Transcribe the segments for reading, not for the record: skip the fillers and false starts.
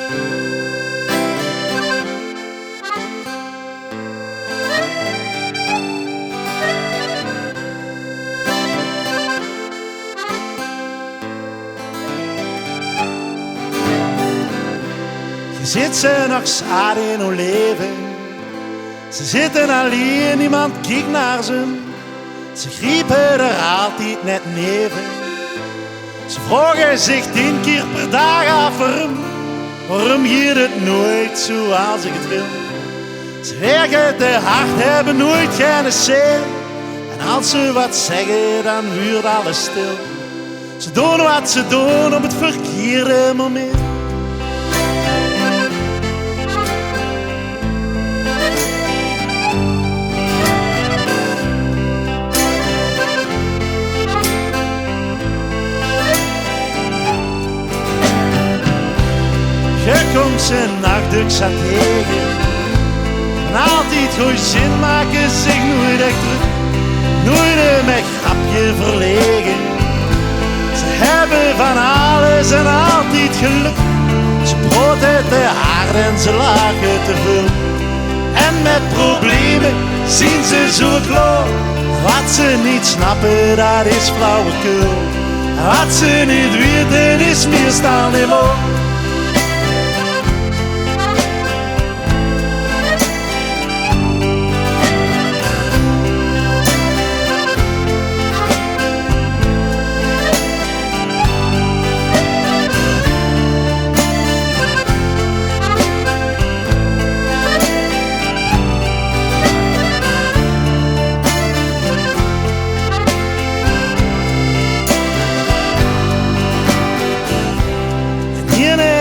Je ziet ze nog saai in hun leven. Ze zitten alleen, niemand kijkt naar ze. Ze griepen er altijd net neven. Ze vragen zich 10 keer per dag af waarom gaat het nooit zoals ik het wil. Ze werken te hard, hebben nooit geen zin. En als ze wat zeggen, dan wordt alles stil. Ze doen wat ze doen op het verkeerde moment. Je komt ze nachtduks aan tegen. En altijd goeie zin maken zich nooit echt terug. Nooit met grapje verlegen. Ze hebben van alles en altijd geluk. Ze broten te hard en ze lachen te veel. En met problemen zien ze zo klaar. Wat ze niet snappen, dat is flauwekul. Wat ze niet weten, is meestal niet mooi.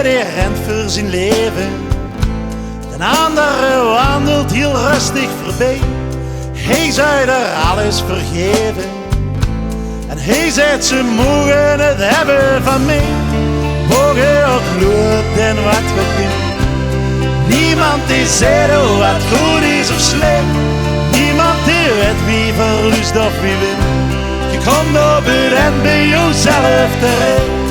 Die rent voor zijn leven, de andere wandelt heel rustig voorbij. Hij zou er alles vergeven en hij zegt ze mogen het hebben van mij. Mogen ook loopt en wat goed is. Niemand die zegt wat goed is of slecht. Niemand die weet wie verliest of wie wint. Je komt op het eind bij jezelf terecht.